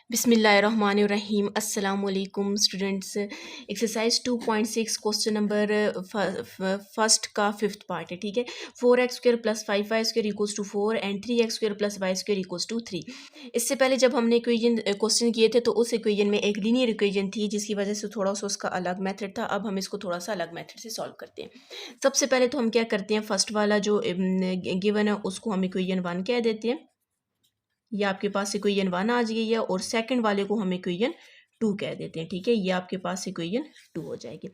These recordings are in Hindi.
बिस्मिल्लाहिर्रहमानिर्रहीम अस्सलाम वालेकुम students. Exercise 2.6 question number first का फिफ्थ पार्ट है। ठीक है, 4x² + 5y² equals to 4 and 3x² + y² equals to 3। इससे पहले जब हमने इक्वेशन क्वेश्चन किए थे तो उस इक्वेशन में एक लीनियर इक्वेशन थी जिसकी वजह से थोड़ा सा उसका अलग मेथड था। अब हम इसको थोड़ा सा अलग मेथड से सॉल्व करते हैं। सबसे पहले तो हम क्या करते हैं, फर्स्ट वाला जो गिवन है उसको हम इक्वेशन 1 कह देते हैं। ये आपके पास इक्वेशन 1 आ गई है और सेकंड वाले को हम इक्वेशन 2 कह देते हैं। ठीक है, ये आपके पास इक्वेशन 2 हो जाएगी।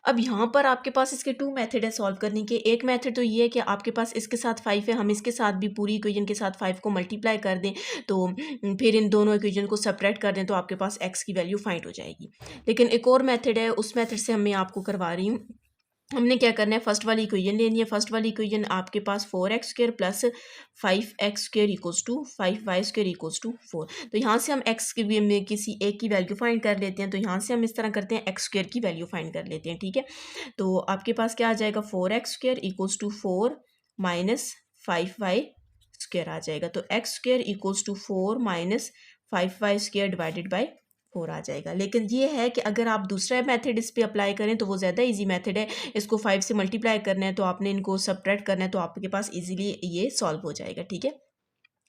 अब यहाँ पर आपके पास इसके 2 मेथड है सॉल्व करने के। एक मेथड तो ये है कि आपके पास इसके साथ 5 है, हम इसके साथ भी पूरी इक्वेशन के साथ 5 को मल्टीप्लाई कर दें तो फिर इन दोनों इक्वेशन को सेपरेट कर दें तो आपके पास x की वैल्यू फाइंड हो जाएगी। लेकिन एक और मेथड है, उस मेथड से मैं आपको करवा रही हूँ। हमने क्या करना है, फर्स्ट वाली इक्वेशन लेनी है। फर्स्ट वाली इक्वेशन आपके पास 4x² + 5x² equals to 5y² equals to 4। तो यहाँ से हम x की में किसी एक की वैल्यू फाइंड कर लेते हैं। तो यहाँ से हम इस तरह करते हैं, x² की वैल्यू फाइंड कर लेते हैं। ठीक है, तो आपके पास क्या आ जाएगा, 4x² equals to 4 minus 5y² आ जाएगा। तो x² equals to 4 minus 5y² divided by 4 आ जाएगा। लेकिन ये है कि अगर आप दूसरा मेथड इस पे अप्लाई करें तो वो ज़्यादा इजी मेथड है। इसको 5 से मल्टीप्लाई करना है तो आपने इनको सब्ट्रैक्ट करना है तो आपके पास इजीली ये सॉल्व हो जाएगा। ठीक है,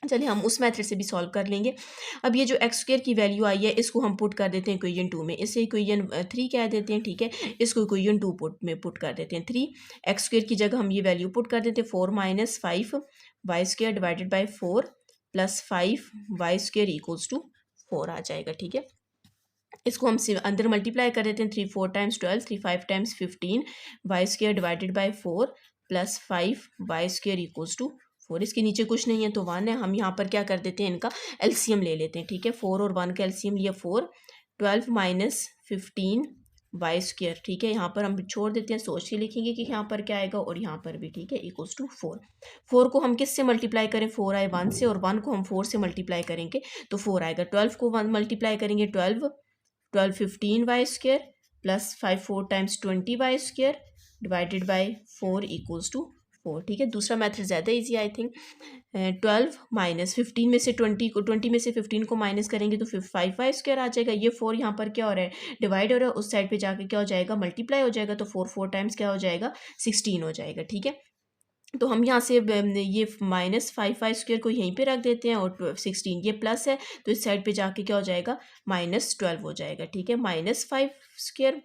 चलिए हम उस मेथड से भी सॉल्व कर लेंगे। अब ये जो x² की वैल्यू आई है इसको हम पुट कर देते हैं इक्वेशन 2 में, इसे इक्वेशन 3 कह देते हैं। ठीक है, इसको इक्वेशन 2 पुट कर देते हैं। 3 x² की जगह हम ये वैल्यू पुट कर देते हैं, 4 minus 5y² divided by 4 plus 5y² equals to 4 आ जाएगा। ठीक है, इसको हम अंदर मल्टीप्लाई कर देते हैं। 3 4 times 12, 3 5 times 15 y² divided by 4 plus 5y² equals to 4। इसके नीचे कुछ नहीं है तो 1 है। हम यहाँ पर क्या कर देते हैं, इनका एलसीएम ले लेते हैं। ठीक है, 4 और 1 का एलसीएम लिया 4, 12 माइनस 15 y²। ठीक है, यहाँ पर हम छोड़ देते हैं, सोच के लिखेंगे कि यहाँ पर क्या आएगा और यहाँ पर भी। ठीक है, इक्वल्स टू 4। 4 को हम किस से मल्टीप्लाई करें, 4 आए 1 से, और 1 को हम 4 से मल्टीप्लाई करेंगे तो 4 आएगा। 12 को 1 मल्टीप्लाई करेंगे, 12 15y² plus 5 4 times 20y² divided by 4 equals to 4। ठीक है, दूसरा मेथड ज़्यादा इजी आई थिंक। 12 माइनस 15 में से 20 में से 15 को माइनस करेंगे तो 5y² आ जाएगा। ये 4 यहाँ पर क्या हो रहा है, डिवाइड हो रहा है, उस साइड पे जाके क्या हो जाएगा, मल्टीप्लाई हो जाएगा। तो 4 4 टाइम्स क्या हो जाएगा, 16 हो जाएगा। ठीक है, तो हम यहाँ से ये माइनस 5y² को यहीं पे रख देते हैं और 16 ये प्लस है तो इस साइड पे जाके क्या हो जाएगा, -12 हो जाएगा। ठीक है, -5²,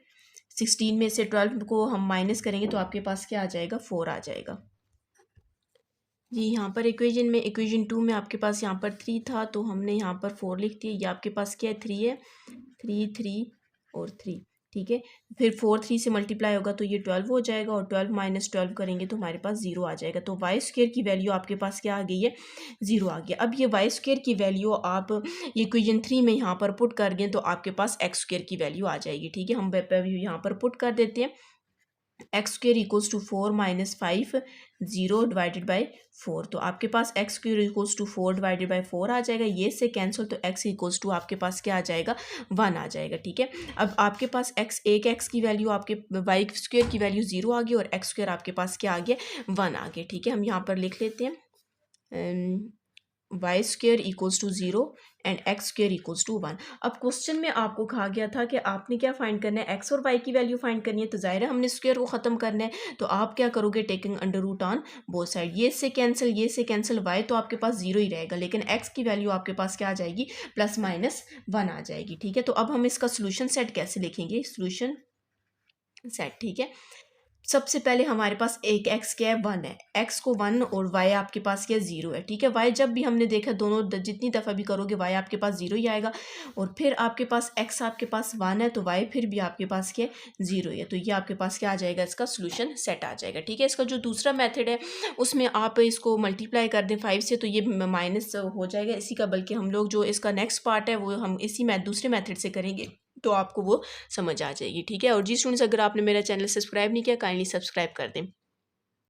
16 में से 12 को हम माइनस करेंगे तो आपके पास क्या आ जाएगा, 4 आ जाएगा। जी, यहाँ पर इक्वेशन 2 में आपके पास यहाँ पर 3 था तो हमने यहाँ पर 4 लिख दिया। ये आपके पास क्या है, 3 है, 3 3 और 3। ठीक है, फिर 4 3 से मल्टीप्लाई होगा तो ये 12 हो जाएगा और 12 माइनस 12 करेंगे तो हमारे पास 0 आ जाएगा। तो y² की वैल्यू आपके पास क्या आ गई है, 0 आ गया। अब ये y² की वैल्यू आप इक्वेशन 3 में यहाँ पर पुट कर दें तो आपके पास x² की वैल्यू आ जाएगी। ठीक है, हम यहाँ पर पुट कर देते हैं, x² equals to 4 minus 5 0 divided by 4। तो आपके पास x² equals to 4 divided by 4 आ जाएगा। ये से कैंसिल तो x इक्वल्स टू आपके पास क्या आ जाएगा, 1 आ जाएगा। ठीक है, अब आपके पास एक x की वैल्यू, आपके y² की वैल्यू 0 आ गई और x² आपके पास क्या आ गया, 1 आ गया। ठीक है, हम यहाँ पर लिख लेते हैं y² equals to 0 and x² equals to 1। अब क्वेश्चन में आपको कहा गया था कि आपने क्या फाइंड करना है, x और y की वैल्यू फाइंड करनी है। तो जाहिर है हमने स्क्वायर को ख़त्म करना है तो आप क्या करोगे, taking under root on both side. ये से कैंसिल y तो आपके पास 0 ही रहेगा, लेकिन x की वैल्यू आपके पास क्या आ जाएगी, +-1 आ जाएगी। ठीक है, तो अब हम इसका सोल्यूशन सेट कैसे लिखेंगे, सोल्यूशन सेट। ठीक है, सबसे पहले हमारे पास एक x क्या है, 1 है, x को 1 और y आपके पास क्या है, 0 है। ठीक है, y जब भी हमने देखा दोनों जितनी दफ़ा भी करोगे y आपके पास 0 ही आएगा। और फिर आपके पास x आपके पास 1 है तो y फिर भी आपके पास क्या है, 0 है। तो ये आपके पास क्या आ जाएगा, इसका सोल्यूशन सेट आ जाएगा। ठीक है, इसका जो दूसरा मेथड है उसमें आप इसको मल्टीप्लाई कर दें 5 से तो ये माइनस हो जाएगा इसी का, बल्कि हम लोग जो इसका नेक्स्ट पार्ट है वो हम इसी दूसरे मेथड से करेंगे तो आपको वो समझ आ जाएगी। ठीक है, और जी स्टूडेंट्स, अगर आपने मेरा चैनल सब्सक्राइब नहीं किया काइंडली सब्सक्राइब कर दें।